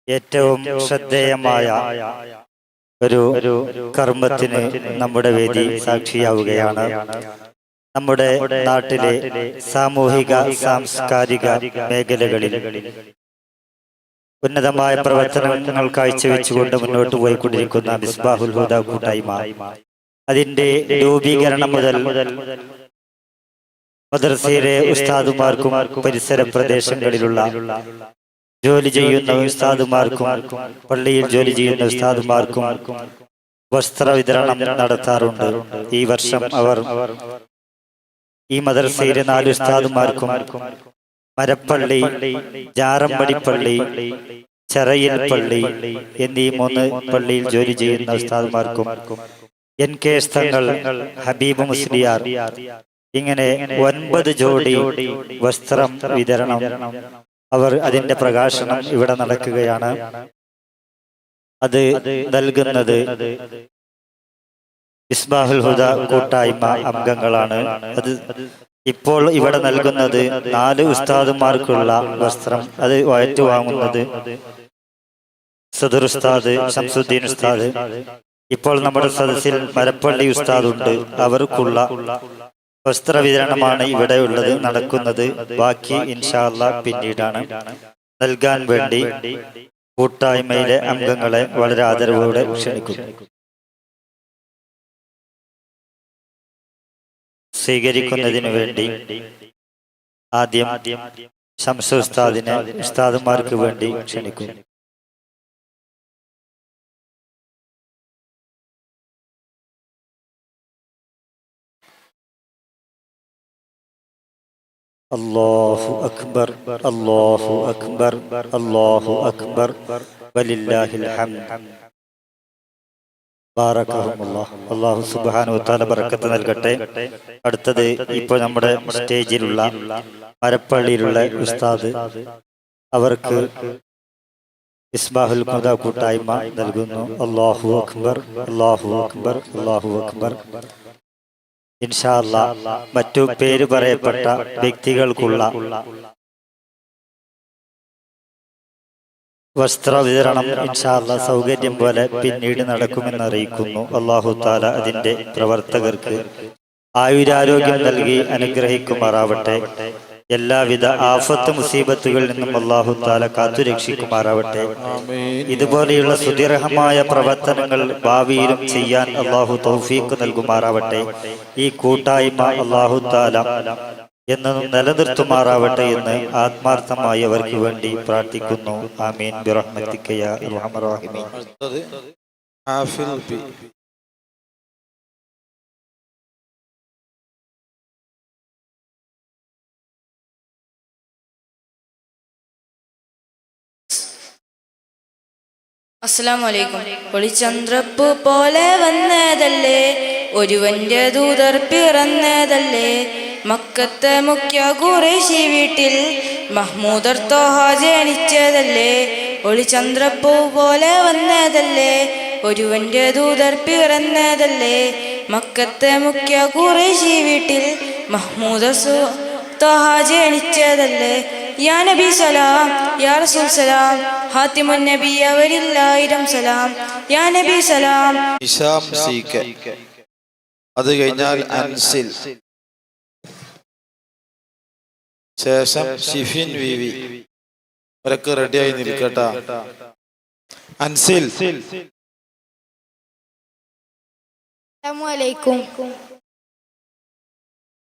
ഏറ്റവും ശ്രദ്ധേയമായ ഒരു കർമ്മത്തിന് നമ്മുടെ വേദി സാക്ഷിയാവുകയാണ്. നമ്മുടെ നാട്ടിലെ സാമൂഹിക സാംസ്കാരിക മേഖലകളിൽ ഉന്നതമായ പ്രവർത്തനങ്ങൾ കാഴ്ചവെച്ചുകൊണ്ട് മുന്നോട്ട് പോയിക്കൊണ്ടിരിക്കുന്ന മിസ്ബാഹുൽ ഹുദ കൂട്ടായ്മ, അതിന്റെ രൂപീകരണം മുതൽ മദ്രസയിലെ ഉസ്താദുമാർക്കും പരിസര പ്രദേശങ്ങളിലുള്ള ജോലി ചെയ്യുന്ന ഉസ്താദുമാർക്കും പള്ളിയിൽ ജോലി ചെയ്യുന്ന ഉസ്താദുമാർക്കും വസ്ത്ര വിതരണം നടത്താറുണ്ട്. ഈ വർഷം അവർ ഈ മദ്രസയിലെ 4 ഉസ്താദുമാർക്കും മരപ്പള്ളി, ജാറമ്പടിപ്പള്ളി, ചെറയിൽ പള്ളി എന്നീ 3 പള്ളിയിൽ ജോലി ചെയ്യുന്ന ഉസ്താദുമാർക്കും NK തങ്ങൾ, ഹബീബ് മുസ്ലിയാർ, ഇങ്ങനെ 9 ജോഡി വസ്ത്രം വിതരണം അവർ അതിന്റെ പ്രകാശനം ഇവിടെ നടക്കുകയാണ്. അത് നൽകുന്നത് മിസ്ബാഹുൽ ഹുദ കൂട്ടായ്മ അംഗങ്ങളാണ്. അത് ഇപ്പോൾ ഇവിടെ നൽകുന്നത് 4 ഉസ്താദുമാർക്കുള്ള വസ്ത്രം അത് വാങ്ങുന്നത് സദർ ഉസ്താദ്, ശംസുദ്ദീൻ ഉസ്താദ്. ഇപ്പോൾ നമ്മുടെ സദസ്സിൽ മരപ്പള്ളി ഉസ്താദ് ഉണ്ട്. അവർക്കുള്ള വസ്ത്ര വിതരണമാണ് ഇവിടെ ഉള്ളത് നടക്കുന്നത്. ബാക്കി ഇൻഷാ അല്ലാഹ് പിന്നീടാണ്. നൽകാൻ വേണ്ടി കൂട്ടായ്മയിലെ അംഗങ്ങളെ വളരെ ആദരവോടെ ക്ഷണിക്കുന്നു. സ്വീകരിക്കുന്നതിനു വേണ്ടി ആദ്യം ശംസു ഉസ്താദിനെ ഉസ്താദുമാർക്ക് വേണ്ടി ക്ഷണിക്കുന്നു. അല്ലാഹു അക്ബർ, അല്ലാഹു അക്ബർ, അല്ലാഹു അക്ബർ, വലില്ലാഹിൽ ഹംദ്. ബാറകഹുമുല്ലാഹ്. അല്ലാഹു സുബ്ഹാനഹു വ തആല ബറക്കത്ത് നൽകട്ടെ. അടുത്തത് ഇപ്പോൾ നമ്മുടെ സ്റ്റേജിലുള്ള മരപ്പള്ളിയിലുള്ള ഉസ്താദ്, അവർക്ക് മിസ്ബാഹുൽ ഹുദ കൂട്ടായ്മ നൽകുന്നു. അല്ലാഹു അക്ബർ, അല്ലാഹു അക്ബർ, അല്ലാഹു അക്ബർ. ഇൻഷാ അല്ലാഹ് മറ്റു പേര് പറയപ്പെട്ട വ്യക്തികൾക്കുള്ള വസ്ത്ര വിതരണം ഇൻഷാ അല്ലാഹ് സൗകര്യം പോലെ പിന്നീട് നടക്കുമെന്ന് അറിയിക്കുന്നു. അല്ലാഹു തആല അതിന്റെ പ്രവർത്തകർക്ക് ആയുരാരോഗ്യം നൽകി അനുഗ്രഹിക്കുമാറാവട്ടെ. എല്ലാവിധ ആഫത്ത് മുസീബത്തുകളിൽ നിന്നും അല്ലാഹു തആല കാത്തുരക്ഷിക്കുമാറാവട്ടെ. ഇതുപോലെയുള്ള സുദീർഘമായ പ്രവർത്തനങ്ങൾ ഭാവിയിലും ചെയ്യാൻ അല്ലാഹു തൗഫീഖ് നൽകുമാറാവട്ടെ. ഈ കൂട്ടായ്മ അല്ലാഹു തആല എന്നും നിലനിർത്തുമാറാവട്ടെ എന്ന് ആത്മാർത്ഥമായി അവർക്ക് വേണ്ടി പ്രാർത്ഥിക്കുന്നു. ആമീൻ ബിറഹ്മതിക യാ അർഹമർ റഹീമീൻ. അസ്സലാമു അലൈക്കും. ഒളിചന്ദ്രപ്പൂ പോലെ വന്നതല്ലേ, ഒരുവന്റെ ദൂതർ പിറന്നതല്ലേ, മക്കത്തെ മുഖ്യ ഖുറൈശി വീട്ടിൽ മഹ്മൂദർ ത്വഹ ജനിച്ചതല്ലേ. ഒളിചന്ദ്രപ്പൂ പോലെ വന്നതല്ലേ, ഒരുവന്റെ ദൂതർ പിറന്നതല്ലേ, മക്കത്തെ മുഖ്യ ഖുറൈശി വീട്ടിൽ മഹ്മൂദർ ത്വഹ ജനിച്ചതല്ലേ. യാ നബി സലാം, യാ റസൂൽ സലാം, ഹാത്തിമുൻ നബി അവരിൽ 1000 സലാം. യാ നബി സലാം. ഹിശാം സീക, അത് കഴിഞ്ഞാൽ അൻസിൽ, ശേഷം ഷിഫിൻ വിവി. അവരൊക്കെ റെഡിയായി നിൽക്കട്ടെ. അൻസിൽ. അസ്സലാമു അലൈക്കും.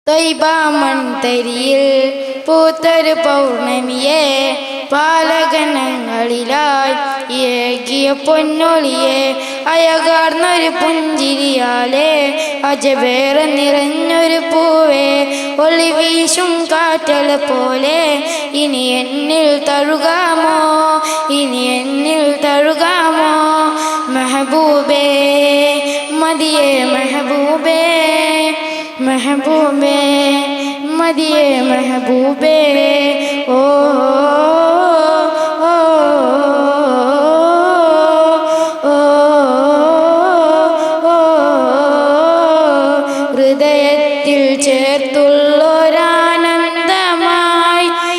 ത്വയ്ബ മൺതരിയിൽ പൂത്തൊരു പൗർണമിയെ, പാലകനങ്ങളിലായി ഏകിയ പൊന്നൊളിയെ, അയകാർന്നൊരു പുഞ്ചിരിയാലെ അജബേറെ നിറഞ്ഞൊരു പൂവേ, ഒളി വീശും കാറ്റല പോലെ ഇനി എന്നിൽ തഴുകാമോ, ഇനി എന്നിൽ തഴുകാമോ മെഹബൂബേ, മദിയേ മെഹബൂബേ, മെഹബൂബേ, മദിയേ മെഹബൂബേ. ഓ